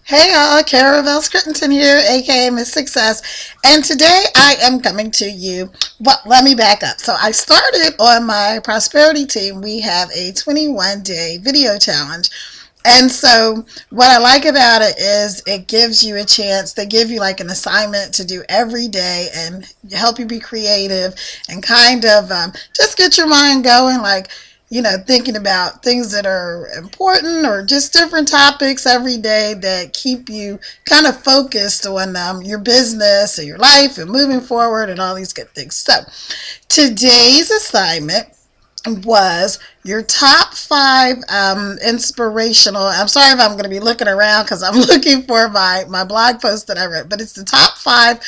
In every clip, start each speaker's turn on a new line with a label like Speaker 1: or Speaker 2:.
Speaker 1: Hey y'all, Caravel Scrittenton here, aka Miss Success, and today I am coming to you. Well, let me back up. So I started on my prosperity team. We have a 21-day video challenge. And so what I like about it is it gives you a chance. They give you like an assignment to do every day and help you be creative and kind of just get your mind going, like, thinking about things that are important or just different topics every day that keep you kind of focused on your business and your life and moving forward and all these good things. So today's assignment was your top five inspirational. I'm sorry if I'm going to be looking around because I'm looking for my blog post that I wrote, but it's the top five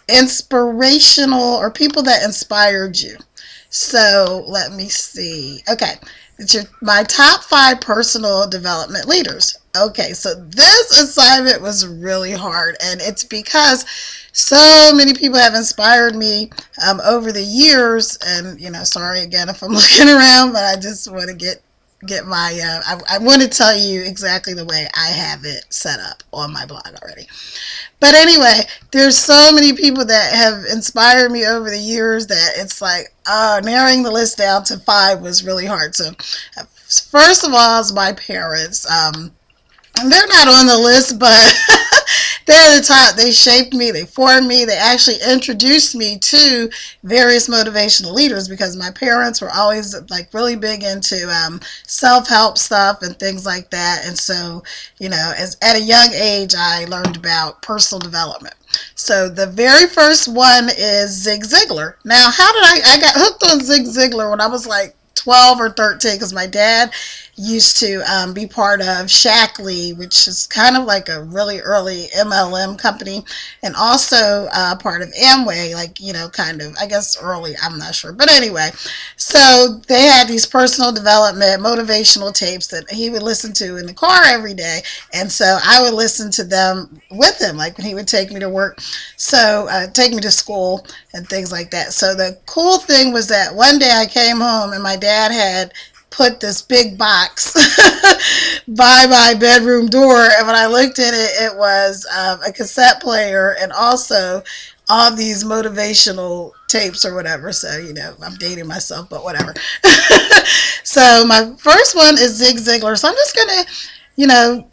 Speaker 1: inspirational or people that inspired you. So let me see. Okay, my top five personal development leaders. Okay, so this assignment was really hard, and it's because so many people have inspired me over the years. And sorry again if I'm looking around, but I just want to get my. I want to tell you exactly the way I have it set up on my blog already. But anyway, there's so many people that have inspired me over the years that it's like narrowing the list down to five was really hard. So first of all is my parents. They're not on the list, but they're the top. They shaped me, they formed me, they actually introduced me to various motivational leaders because my parents were always like really big into self-help stuff and things like that. And so, as at a young age, I learned about personal development. So the very first one is Zig Ziglar. Now, how did I got hooked on Zig Ziglar when I was like 12 or 13 because my dad used to be part of Shackley, which is kind of like a really early MLM company, and also part of Amway, like, kind of, I guess early, I'm not sure. But anyway, so they had these personal development, motivational tapes that he would listen to in the car every day. And so I would listen to them with him, like when he would take me to work, so take me to school and things like that. So the cool thing was that one day I came home and my dad had put this big box by my bedroom door, and when I looked at it, it was a cassette player and also all these motivational tapes or whatever. So I'm dating myself, but whatever. So my first one is Zig Ziglar. So I'm just gonna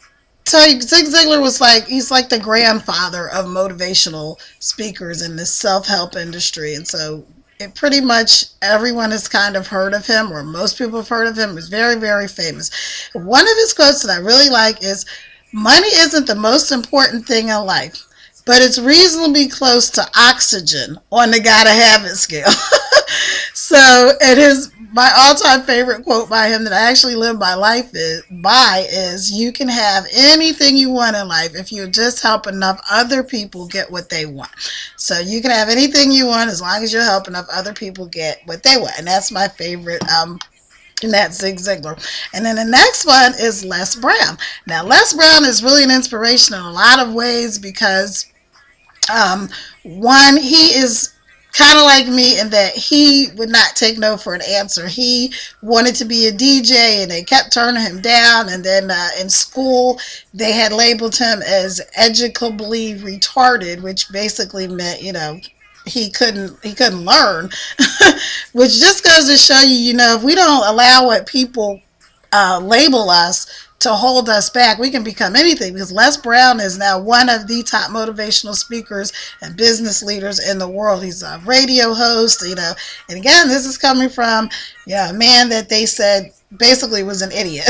Speaker 1: tell you, Zig Ziglar was he's like the grandfather of motivational speakers in this self-help industry. And so it pretty much everyone has kind of heard of him, or most people have heard of him. He's very, very famous. One of his quotes that I really like is, "Money isn't the most important thing in life, but it's reasonably close to oxygen on the gotta have it scale." So my all-time favorite quote by him that I actually live my life by is, "You can have anything you want in life if you just help enough other people get what they want." So you can have anything you want as long as you help enough other people get what they want. And that's my favorite, and that's Zig Ziglar. And then the next one is Les Brown. Now, Les Brown is really an inspiration in a lot of ways because, one, he is kind of like me in that he would not take no for an answer. He wanted to be a DJ and they kept turning him down. And then in school, they had labeled him as educably retarded, which basically meant, he couldn't learn, which just goes to show you, if we don't allow what people label us to hold us back, we can become anything, because Les Brown is now one of the top motivational speakers and business leaders in the world. He's a radio host, and again, this is coming from a man that they said basically was an idiot.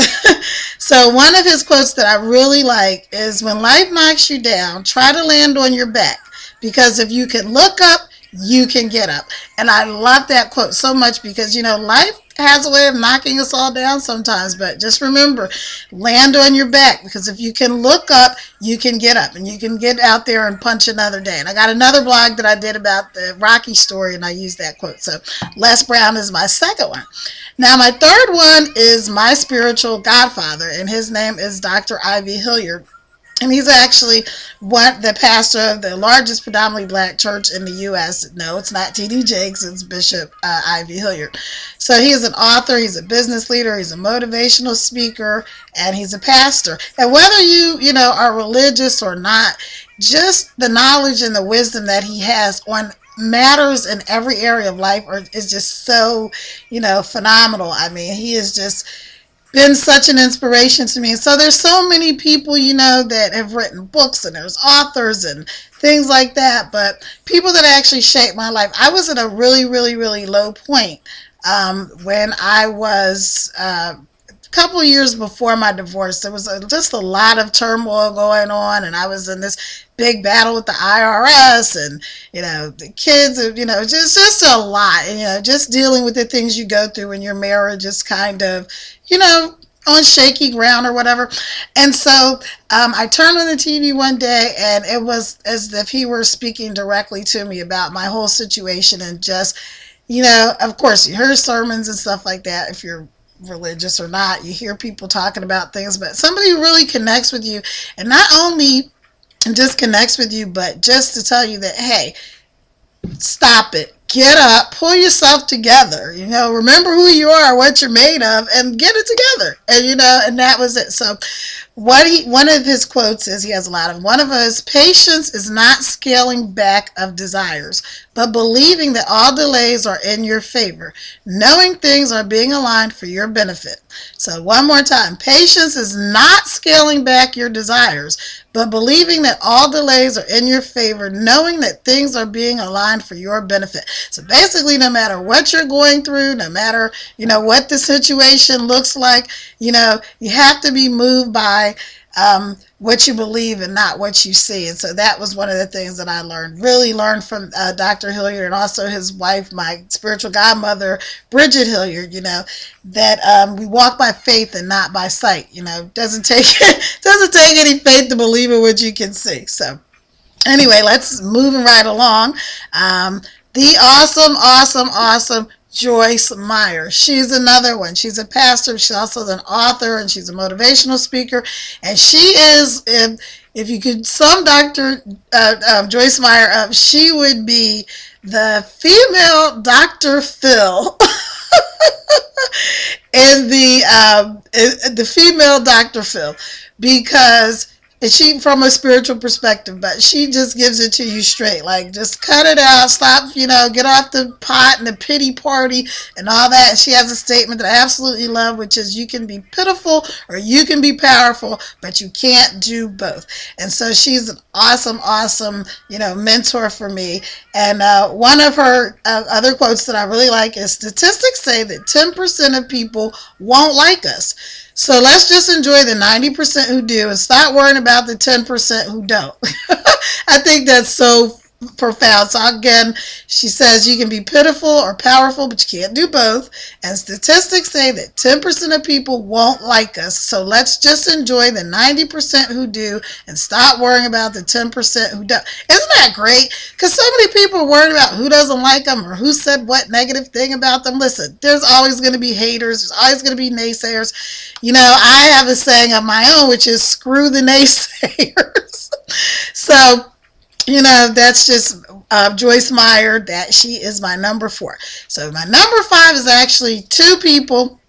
Speaker 1: So one of his quotes that I really like is, "When life knocks you down, try to land on your back, because if you can look up, you can get up." And I love that quote so much because, life has a way of knocking us all down sometimes, but just remember, land on your back, because if you can look up, you can get up and you can get out there and punch another day. And I got another blog that I did about the Rocky story, and I used that quote. So Les Brown is my second one. Now, my third one is my spiritual godfather, and his name is Dr. Ivy Hilliard. And he's actually the pastor of the largest predominantly black church in the U.S. No, it's not T.D. Jakes, it's Bishop Ivy Hilliard. So he is an author, he's a business leader, he's a motivational speaker, and he's a pastor. And whether you know, are religious or not, just the knowledge and the wisdom that he has on matters in every area of life is just so, you know, phenomenal. I mean, he is just been such an inspiration to me. So there's so many people, you know, that have written books, and there's authors and things like that, but people that actually shaped my life. I was at a really, really, really low point when I was a couple of years before my divorce. There was just a lot of turmoil going on, and I was in this big battle with the IRS, and, you know, the kids, you know, just a lot, and, you know, just dealing with the things you go through when your marriage is kind of, you know, on shaky ground or whatever. And so I turned on the TV one day, and it was as if he were speaking directly to me about my whole situation. And just, you know, of course you hear sermons and stuff like that if you're religious or not. You hear people talking about things, but somebody who really connects with you, and not only just connects with you, but just to tell you that, hey, stop it. Get up, pull yourself together, you know, remember who you are, what you're made of, and get it together. And, you know, and that was it. So one of his quotes is, he has a lot of them. One of us, patience is not scaling back of desires, but believing that all delays are in your favor, knowing things are being aligned for your benefit. So one more time, patience is not scaling back your desires, but believing that all delays are in your favor, knowing that things are being aligned for your benefit. So basically, no matter what you're going through, no matter, you know, what the situation looks like, you know, you have to be moved by what you believe and not what you see. And so that was one of the things that I really learned from Dr. Hilliard, and also his wife, my spiritual godmother, Bridget Hilliard, you know, that we walk by faith and not by sight. You know, doesn't take any faith to believe in what you can see. So anyway, let's move right along. The awesome Joyce Meyer. She's another one. She's a pastor. She's also an author, and she's a motivational speaker. And she is, if you could sum Dr. Joyce Meyer up, she would be the female Dr. Phil in the female Dr. Phil, because she, from a spiritual perspective, but she just gives it to you straight. Like, just cut it out, stop, you know, get off the pot and the pity party and all that. And she has a statement that I absolutely love, which is, you can be pitiful or you can be powerful, but you can't do both. And so she's an awesome, you know, mentor for me. And one of her other quotes that I really like is, statistics say that 10% of people won't like us. So let's just enjoy the 90% who do and stop worrying about the 10% who don't. I think that's so profound. So again, she says you can be pitiful or powerful, but you can't do both. And statistics say that 10% of people won't like us. So let's just enjoy the 90% who do and stop worrying about the 10% who don't. Isn't that great? Because so many people are worried about who doesn't like them or who said what negative thing about them. Listen, there's always going to be haters. There's always going to be naysayers. You know, I have a saying of my own, which is, screw the naysayers. So, you know, that's just Joyce Meyer. That she is my number 4. So my number 5 is actually 2 people,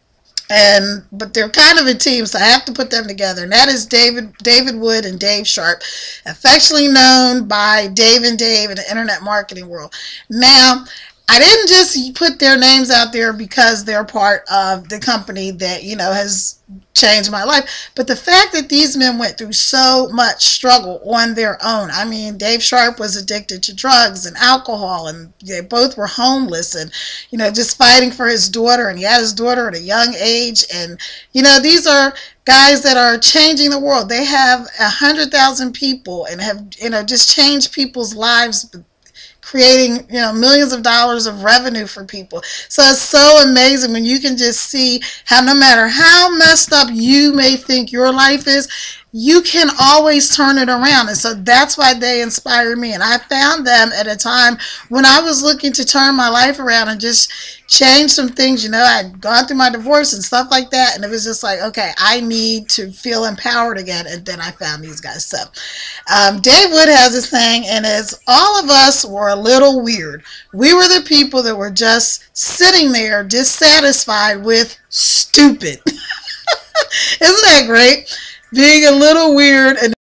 Speaker 1: but they're kind of a team, so I have to put them together. And that is David Wood and Dave Sharp, affectionately known by Dave and Dave in the internet marketing world. Now, I didn't just put their names out there because they're part of the company that, you know, has changed my life, but the fact that these men went through so much struggle on their own. I mean, Dave Sharp was addicted to drugs and alcohol, and they both were homeless, and, you know, just fighting for his daughter, and he had his daughter at a young age. And, you know, these are guys that are changing the world. They have 100,000 people and have, you know, just changed people's lives, creating, you know, millions of dollars of revenue for people. So it's so amazing when you can just see how, no matter how messed up you may think your life is, you can always turn it around. And so that's why they inspire me. And I found them at a time when I was looking to turn my life around and just change some things. You know, I'd gone through my divorce and stuff like that. And it was just like, okay, I need to feel empowered again. And then I found these guys. So Dave Wood has this thing, and it's all of us were a little weird. We were the people that were just sitting there dissatisfied with stupid. Isn't that great? Being a little weird and